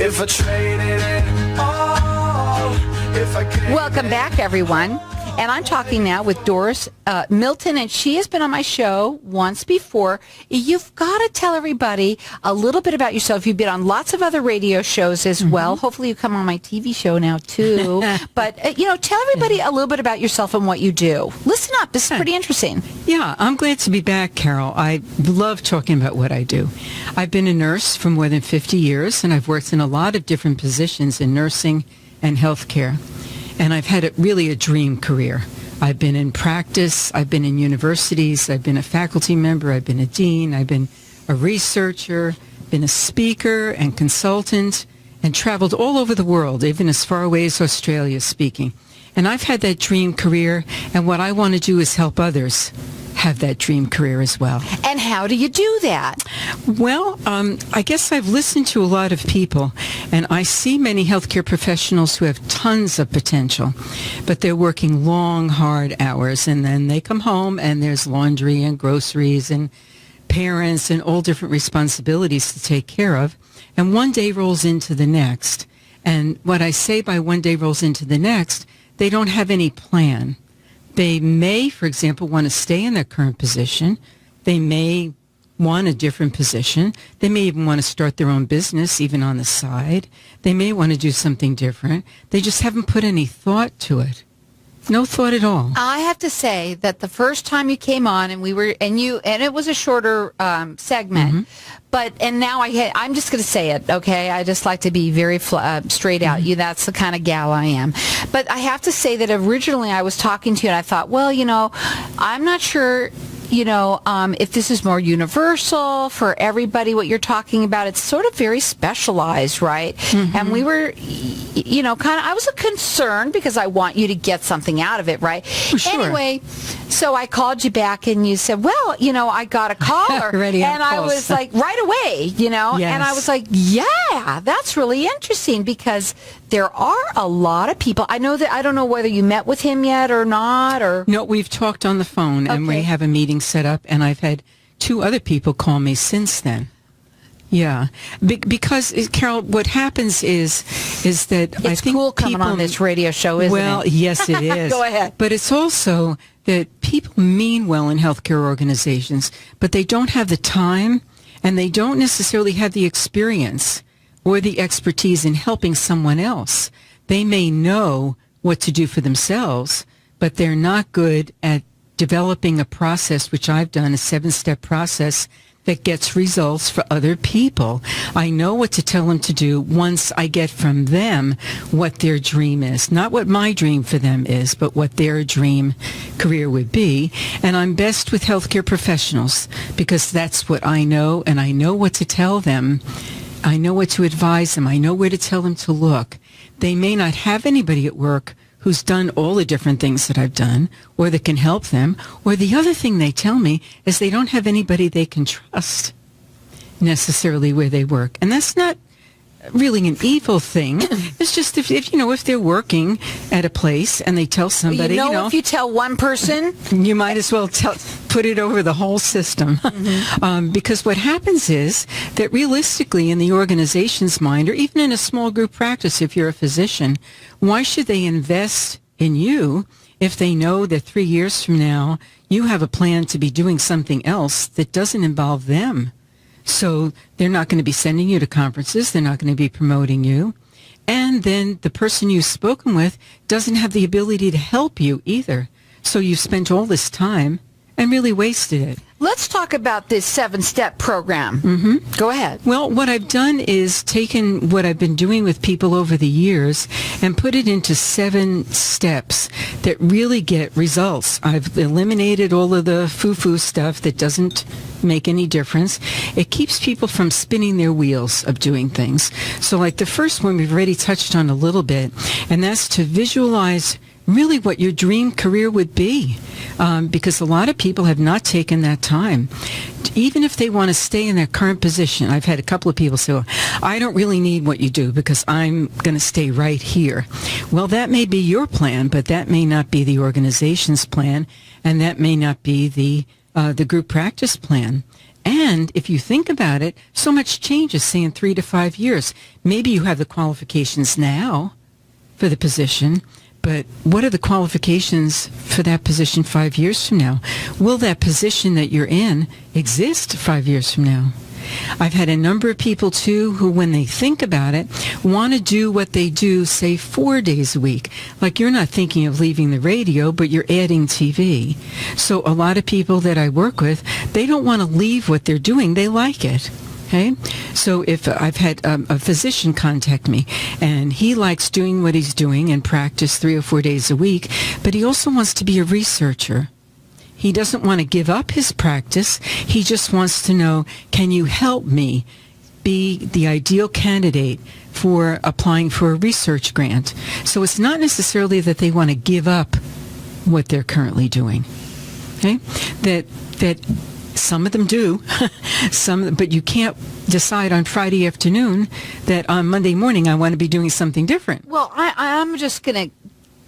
If I traded it all, if I could. Welcome back, everyone. And I'm talking now with Doris Milton, and she has been on my show once before. You've got to tell everybody a little bit about yourself. You've been on lots of other radio shows as well. Hopefully you come on my TV show now, too. But, tell everybody a little bit about yourself and what you do. Listen up. This is pretty interesting. Yeah, I'm glad to be back, Carol. I love talking about what I do. I've been a nurse for more than 50 years, and I've worked in a lot of different positions in nursing and healthcare. And I've had really a dream career. I've been in practice, I've been in universities, I've been a faculty member, I've been a dean, I've been a researcher, been a speaker and consultant, and traveled all over the world, even as far away as Australia speaking. And I've had that dream career, and what I want to do is help others have that dream career as well. And how do you do that? Well, I guess I've listened to a lot of people, and I see many healthcare professionals who have tons of potential, but they're working long, hard hours, and then they come home and there's laundry and groceries and parents and all different responsibilities to take care of, and one day rolls into the next. And what I say by one day rolls into the next, they don't have any plan. They may, for example, want to stay in their current position. They may want a different position. They may even want to start their own business, even on the side. They may want to do something different. They just haven't put any thought to it. No thought at all. I have to say that the first time you came on and it was a shorter segment, and now I'm just going to say it, okay? I just like to be very straight out. That's the kind of gal I am. But I have to say that originally I was talking to you and I thought, well, I'm not sure, if this is more universal for everybody, what you're talking about. It's sort of very specialized, right? And we were, I was concerned because I want you to get something out of it, right? Sure. Anyway, so I called you back and you said, well, I got a caller. And I was like, right away, Yes. And I was like, yeah, that's really interesting because there are a lot of people. I don't know whether you met with him yet or not, or. No, we've talked on the phone and we have a meeting set up, and I've had 2 other people call me since then. Yeah, because Carol, what happens is that it's I think cool coming on this radio show, isn't it? Well, yes, it is. Go ahead. But it's also that people mean well in healthcare organizations, but they don't have the time, and they don't necessarily have the experience or the expertise in helping someone else. They may know what to do for themselves, but they're not good at developing a process, which I've done, a 7-step process that gets results for other people. I know what to tell them to do once I get from them what their dream is. Not what my dream for them is, but what their dream career would be. And I'm best with healthcare professionals because that's what I know, and I know what to tell them. I know what to advise them. I know where to tell them to look. They may not have anybody at work who's done all the different things that I've done, or that can help them, or the other thing they tell me is they don't have anybody they can trust necessarily where they work. And that's not really an evil thing. It's just if they're working at a place and they tell somebody, if you tell one person, you might as well put it over the whole system. Because what happens is that realistically in the organization's mind, or even in a small group practice, if you're a physician, why should they invest in you if they know that 3 years from now you have a plan to be doing something else that doesn't involve them? So they're not going to be sending you to conferences. They're not going to be promoting you. And then the person you've spoken with doesn't have the ability to help you either. So you've spent all this time and really wasted it. Let's talk about this 7-step program. Go ahead. Well, what I've done is taken what I've been doing with people over the years and put it into 7 steps that really get results. I've eliminated all of the foo-foo stuff that doesn't make any difference. It keeps people from spinning their wheels of doing things. So like the first one we've already touched on a little bit, and that's to visualize really what your dream career would be, because a lot of people have not taken that time. Even if they want to stay in their current position, I've had a couple of people say, well, I don't really need what you do because I'm going to stay right here. Well, that may be your plan, but that may not be the organization's plan, and that may not be the group practice plan. And if you think about it, so much changes, say, in 3 to 5 years. Maybe you have the qualifications now for the position, but what are the qualifications for that position 5 years from now? Will that position that you're in exist 5 years from now? I've had a number of people, too, who, when they think about it, want to do what they do, say, 4 days a week. Like, you're not thinking of leaving the radio, but you're adding TV. So a lot of people that I work with, they don't want to leave what they're doing. They like it. Okay, so if I've had a physician contact me, and he likes doing what he's doing and practice 3 or 4 days a week, but he also wants to be a researcher. He doesn't want to give up his practice. He just wants to know, can you help me be the ideal candidate for applying for a research grant? So it's not necessarily that they want to give up what they're currently doing. Okay, that some of them do, but you can't decide on Friday afternoon that on Monday morning I want to be doing something different. Well, I'm just going to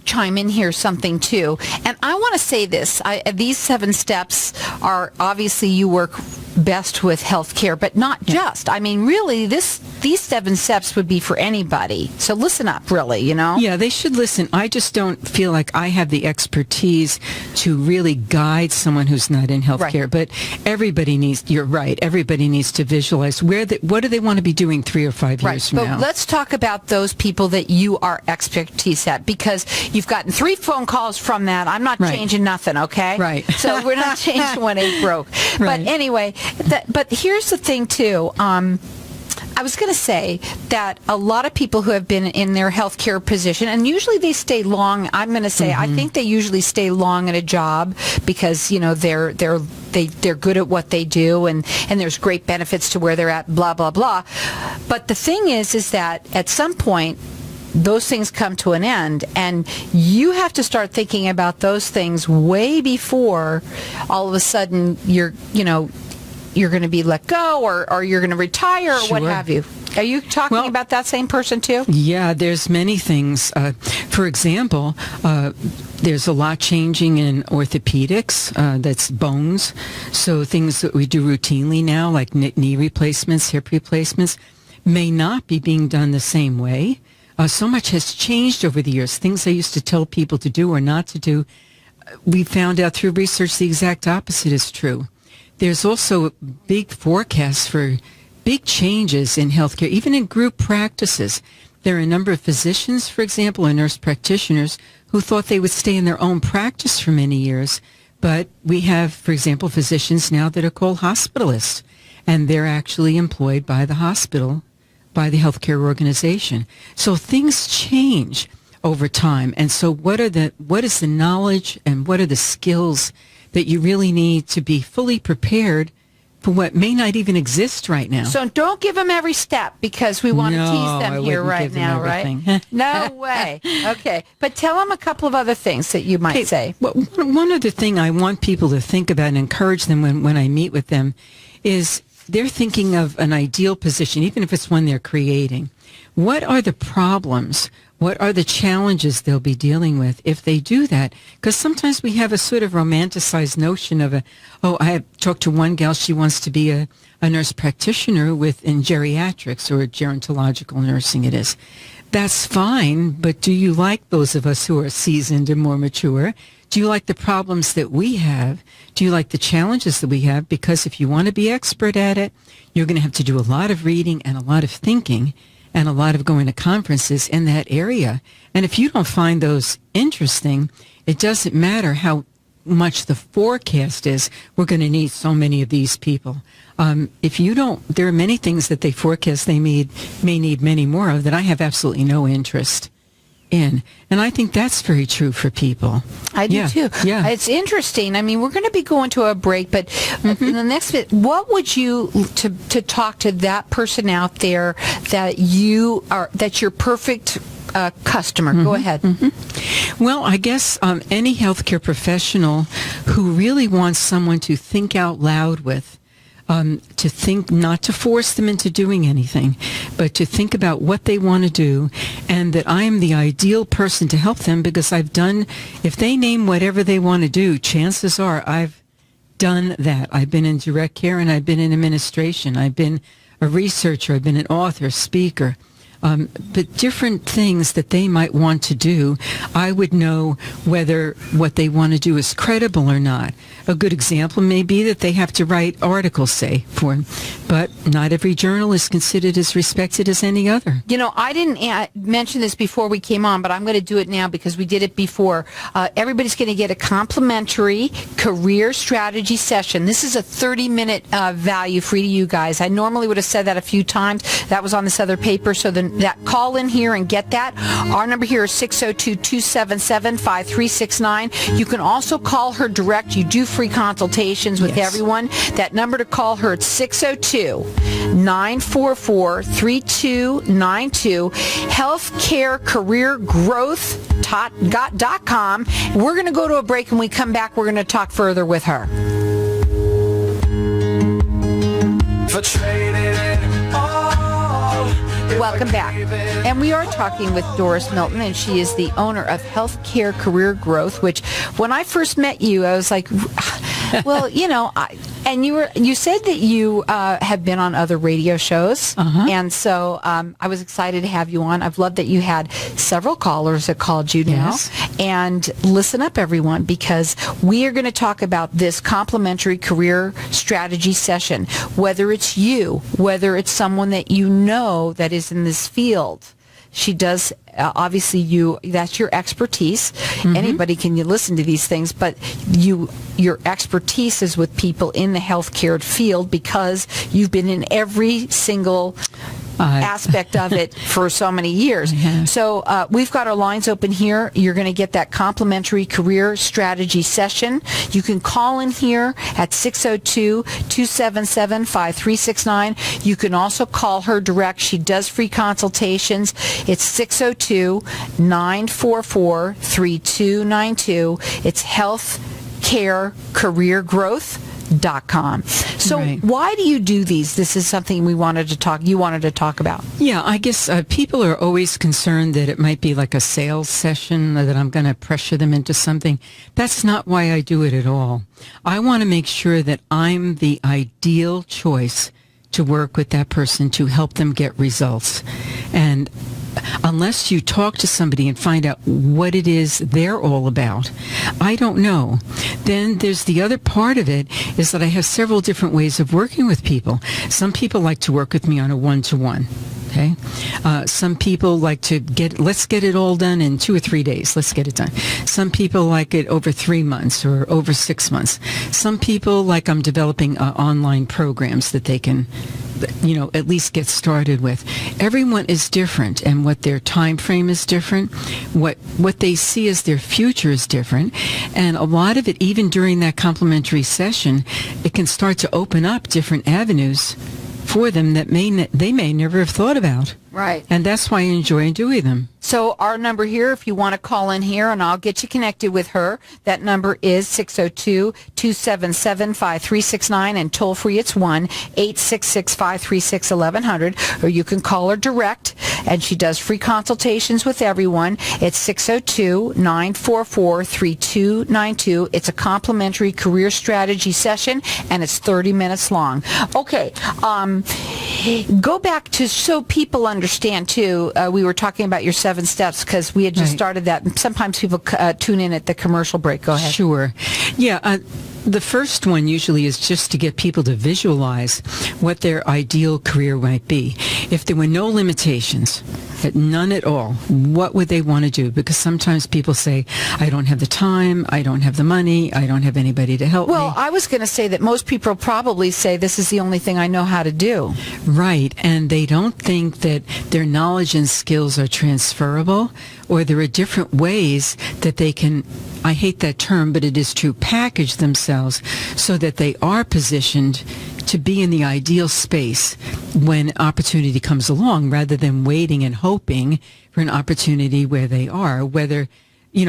chime in here something too, and I want to say this. These 7 steps are obviously, you work best with healthcare, but not just. I mean, really, these 7 steps would be for anybody. So listen up, really, you know? Yeah, they should listen. I just don't feel like I have the expertise to really guide someone who's not in healthcare. Right. But everybody needs, you're right, everybody needs to visualize what do they want to be doing 3 or 5 years from now. But let's talk about those people that you are expertise at, because you've gotten 3 phone calls from that. I'm not changing nothing, okay? Right. So we're not changing when it broke. Right. But anyway, but here's the thing, too. I was going to say that a lot of people who have been in their healthcare position, and usually they stay long. I'm going to say, I think they usually stay long at a job because, you know, they're good at what they do, and there's great benefits to where they're at, blah, blah, blah. But the thing is that at some point, those things come to an end, and you have to start thinking about those things way before all of a sudden you're going to be let go, or you're going to retire, or what have you. Are you talking about that same person too? Yeah, there's many things. For example, there's a lot changing in orthopedics, that's bones. So things that we do routinely now, like knee replacements, hip replacements, may not be being done the same way. So much has changed over the years. Things I used to tell people to do or not to do, we found out through research the exact opposite is true. There's also big forecasts for big changes in healthcare, even in group practices. There are a number of physicians, for example, or nurse practitioners who thought they would stay in their own practice for many years. But we have, for example, physicians now that are called hospitalists, and they're actually employed by the hospital, by the healthcare organization. So things change over time. And so what is the knowledge and what are the skills that you really need to be fully prepared for what may not even exist right now? So don't give them every step, because we want to tease them here right now, right? No way. Okay. But tell them a couple of other things that you might say. Well, one other thing I want people to think about and encourage them when I meet with them is they're thinking of an ideal position, even if it's one they're creating. What are the problems? What are the challenges they'll be dealing with if they do that? Because sometimes we have a sort of romanticized notion of I have talked to one gal, she wants to be a nurse practitioner in geriatrics, or gerontological nursing it is. That's fine, but do you like those of us who are seasoned and more mature? Do you like the problems that we have? Do you like the challenges that we have? Because if you want to be expert at it, you're going to have to do a lot of reading and a lot of thinking and a lot of going to conferences in that area. And if you don't find those interesting, it doesn't matter how much the forecast is. We're going to need so many of these people. If you don't, there are many things that they forecast they may need many more of that I have absolutely no interest in. And I think that's very true for people. I do too. Yeah. It's interesting. I mean, we're going to be going to a break, but in the next bit, what would you, to talk to that person out there that's your perfect customer? Go ahead. Well, I guess any healthcare professional who really wants someone to think out loud with, to think, not to force them into doing anything, but to think about what they want to do, and that I am the ideal person to help them, because if they name whatever they want to do, chances are I've done that. I've been in direct care and I've been in administration. I've been a researcher. I've been an author, speaker. But different things that they might want to do, I would know whether what they want to do is credible or not. A good example may be that they have to write articles, say, for them. But not every journal is considered as respected as any other. You know, I didn't mention this before we came on, but I'm going to do it now because we did it before. Everybody's going to get a complimentary career strategy session. This is a 30-minute value free to you guys. I normally would have said that a few times. That was on this other paper, so then that call in here and get that. Our number here is 602-277-5369. You can also call her direct. You do free consultations with everyone. That number to call her, it's 602-944-3292. healthcarecareergrowth.com. We're going to go to a break, and when we come back, we're going to talk further with her. For trading it all. Welcome back. And we are talking with Doris Milton, and she is the owner of Healthcare Career Growth, which when I first met you, I was like, well, you know, you said that you have been on other radio shows, and so I was excited to have you on. I've loved that you had several callers that called you now. And listen up, everyone, because we are going to talk about this complimentary career strategy session, whether it's you, whether it's someone that you know that is in this field. She does, obviously, that's your expertise. Anybody can listen to these things, but your expertise is with people in the healthcare field because you've been in every single aspect of it for so many years. So we've got our lines open here. You're going to get that complimentary career strategy session. You can call in here at 602-277-5369. You can also call her direct. She does free consultations. It's 602-944-3292. It's healthcarecareergrowth.com. So why do you do these? This is something you wanted to talk about. Yeah, I guess people are always concerned that it might be like a sales session, that I'm going to pressure them into something. That's not why I do it at all. I want to make sure that I'm the ideal choice to work with that person to help them get results. And unless you talk to somebody and find out what it is they're all about, I don't know. Then there's the other part of it is that I have several different ways of working with people. Some people like to work with me on a one-to-one. Okay. Some people like to let's get it all done in 2 or 3 days. Let's get it done. Some people like it over 3 months or over 6 months. Some people like I'm developing online programs that they can, at least get started with. Everyone is different, and what their time frame is different. What they see as their future is different. And a lot of it, even during that complimentary session, it can start to open up different avenues for them that they may never have thought about. Right. And that's why I enjoy doing them. So our number here, if you want to call in here, and I'll get you connected with her, that number is 602-277-5369, and toll free it's 1-866-536-1100, or you can call her direct, and she does free consultations with everyone. It's 602-944-3292. It's a complimentary career strategy session, and it's 30 minutes long. Okay, go back to so people understand too. We were talking about your 7 steps because we had just started that. Sometimes people tune in at the commercial break. Go ahead. Sure. Yeah. The first one usually is just to get people to visualize what their ideal career might be. If there were no limitations, none at all, what would they want to do? Because sometimes people say, I don't have the time, I don't have the money, I don't have anybody to help me. Well, I was going to say that most people probably say this is the only thing I know how to do. Right, and they don't think that their knowledge and skills are transferable, or there are different ways that they can, I hate that term, but it is true, package themselves so that they are positioned to be in the ideal space when opportunity comes along, rather than waiting and hoping for an opportunity where they are, whether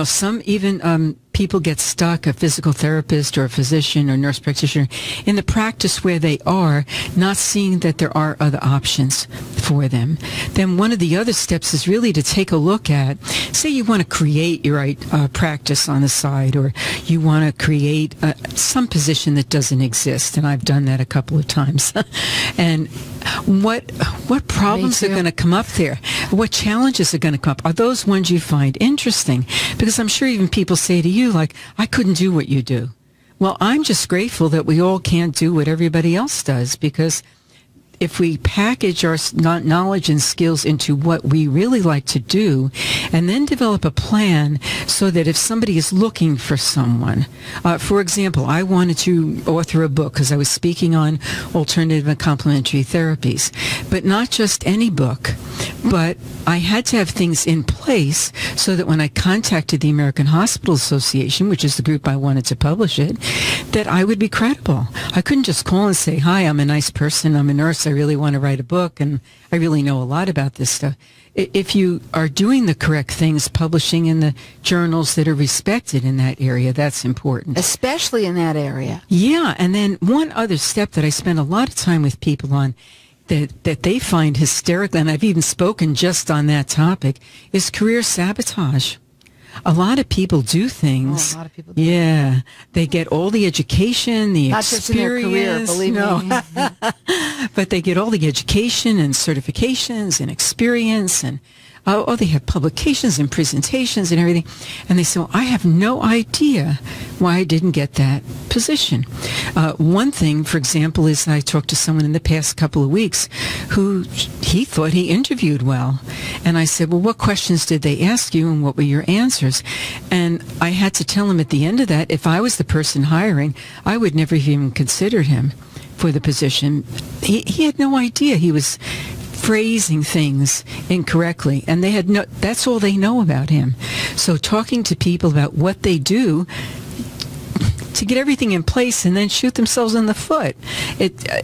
some even people get stuck, a physical therapist or a physician or nurse practitioner, in the practice where they are, not seeing that there are other options for them. Then one of the other steps is really to take a look at, say you want to create your practice on the side, or you want to create some position that doesn't exist, and I've done that a couple of times. And what problems are going to come up there? What challenges are going to come up? Are those ones you find interesting? Because I'm sure even people say to you, like, I couldn't do what you do. Well, I'm just grateful that we all can't do what everybody else does, because if we package our knowledge and skills into what we really like to do, and then develop a plan so that if somebody is looking for someone, for example, I wanted to author a book because I was speaking on alternative and complementary therapies, but not just any book, but I had to have things in place so that when I contacted the American Hospital Association, which is the group I wanted to publish it, that I would be credible. I couldn't just call and say, hi, I'm a nice person, I'm a nurse, I really want to write a book, and I really know a lot about this stuff. If you are doing the correct things, publishing in the journals that are respected in that area, that's important. Especially in that area. Yeah, and then one other step that I spend a lot of time with people on that they find hysterical, and I've even spoken just on that topic, is career sabotage. A lot of people do things. A lot of people do. Yeah. They get all the education, the Not experience. just in their career, believe me. But they get all the education and certifications and experience, and they have publications and presentations and everything. And they say, well, I have no idea why I didn't get that position. One thing, for example, is I talked to someone in the past couple of weeks who he thought he interviewed well. And I said, well, what questions did they ask you and what were your answers? And I had to tell him at the end of that, if I was the person hiring, I would never have even considered him for the position. He had no idea. He was phrasing things incorrectly, and that's all they know about him. So talking to people about what they do to get everything in place and then shoot themselves in the foot.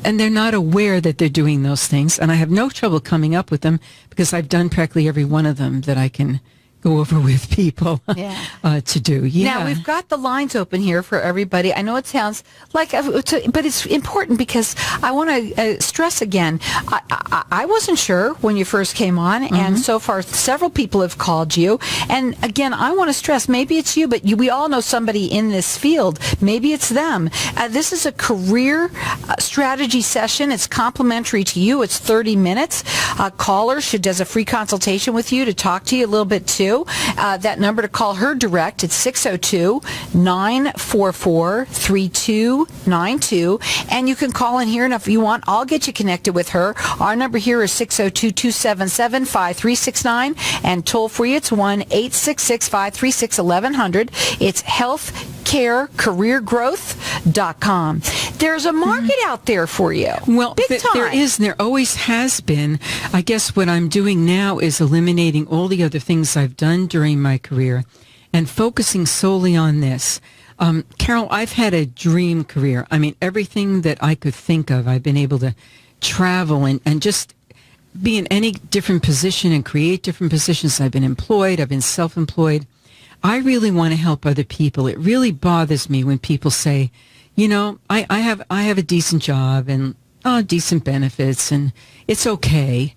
And they're not aware that they're doing those things. And I have no trouble coming up with them because I've done practically every one of them that I can go over with people to do. Yeah. Now, we've got the lines open here for everybody. I know it sounds like, but it's important because I want to stress again, I wasn't sure when you first came on, and so far several people have called you. And again, I want to stress, maybe it's you, but we all know somebody in this field. Maybe it's them. This is a career strategy session. It's complimentary to you. It's 30 minutes. A caller does a free consultation with you to talk to you a little bit too. That number to call her direct, it's 602-944-3292. And you can call in here, and if you want, I'll get you connected with her. Our number here is 602-277-5369. And toll free, it's 1-866-536-1100. It's healthcarecareergrowth.com. There's a market out there for you. Well, Big time. there is, and there always has been. I guess what I'm doing now is eliminating all the other things I've done during my career and focusing solely on this. Carol, I've had a dream career. I mean, everything that I could think of, I've been able to travel and just be in any different position and create different positions. I've been employed. I've been self-employed. I really want to help other people. It really bothers me when people say, you know, I have a decent job and decent benefits and it's okay.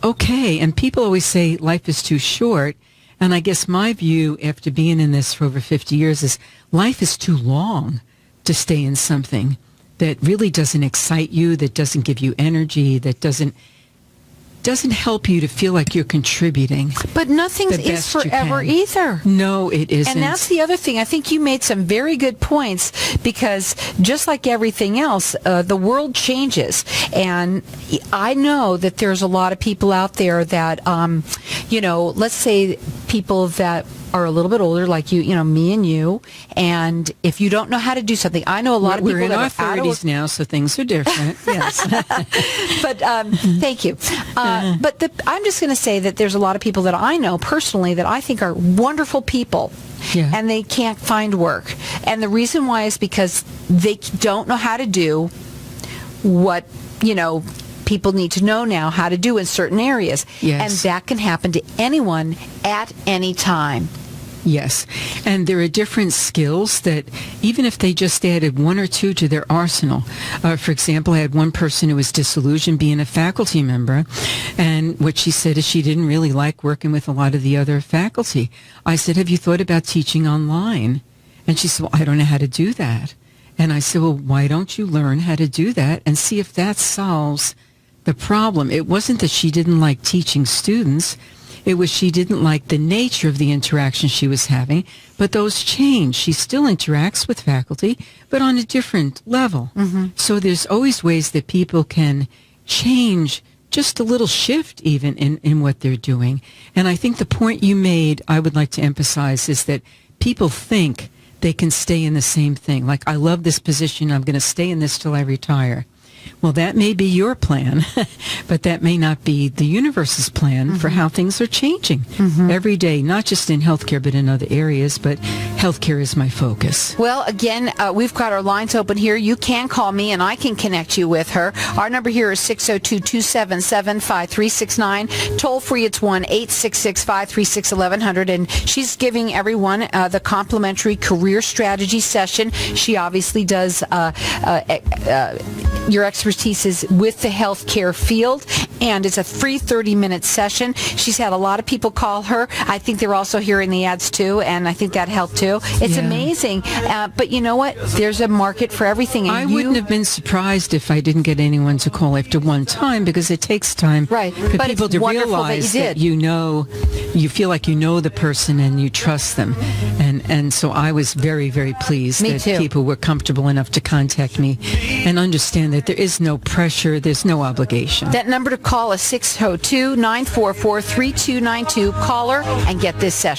Okay. And people always say life is too short. And I guess my view after being in this for over 50 years is life is too long to stay in something that really doesn't excite you, that doesn't give you energy, that doesn't help you to feel like you're contributing. But nothing is forever either. No, it isn't. And that's the other thing. I think you made some very good points because just like everything else, the world changes. And I know that there's a lot of people out there that, let's say people that are a little bit older, like you, me and you, and if you don't know how to do something, I know a lot of people we're in that our are 30s now, so things are different. Yes, but thank you. But I'm just going to say that there's a lot of people that I know personally that I think are wonderful people. Yeah. And they can't find work. And the reason why is because they don't know how to do what, people need to know now how to do in certain areas. Yes. And that can happen to anyone at any time. Yes. And there are different skills that even if they just added one or two to their arsenal, for example, I had one person who was disillusioned being a faculty member, and what she said is she didn't really like working with a lot of the other faculty. I said, have you thought about teaching online? And she said, well, I don't know how to do that. And I said, well, why don't you learn how to do that and see if that solves the problem? It wasn't that she didn't like teaching students. It was she didn't like the nature of the interaction she was having, but those change. She still interacts with faculty, but on a different level. So there's always ways that people can change, just a little shift even in what they're doing. And I think the point you made, I would like to emphasize, is that people think they can stay in the same thing. Like, I love this position, I'm going to stay in this till I retire. Well, that may be your plan, but that may not be the universe's plan for how things are changing every day, not just in healthcare, but in other areas. But healthcare is my focus. Well, again, we've got our lines open here. You can call me, and I can connect you with her. Our number here is 602-277-5369. Toll free, it's 1-866-536-1100. And she's giving everyone the complimentary career strategy session. She obviously does your expertise is with the healthcare field, and it's a free 30-minute session. She's had a lot of people call her. I think they're also hearing the ads too, and I think that helped too. It's amazing. But you know what? There's a market for everything. And I wouldn't have been surprised if I didn't get anyone to call after one time, because it takes time for people to realize that you know, you feel like you know the person and you trust them. And so I was very, very pleased that people were comfortable enough to contact me and understand that there is no pressure, there's no obligation. That number to call is 602-944-3292. Call her and get this session.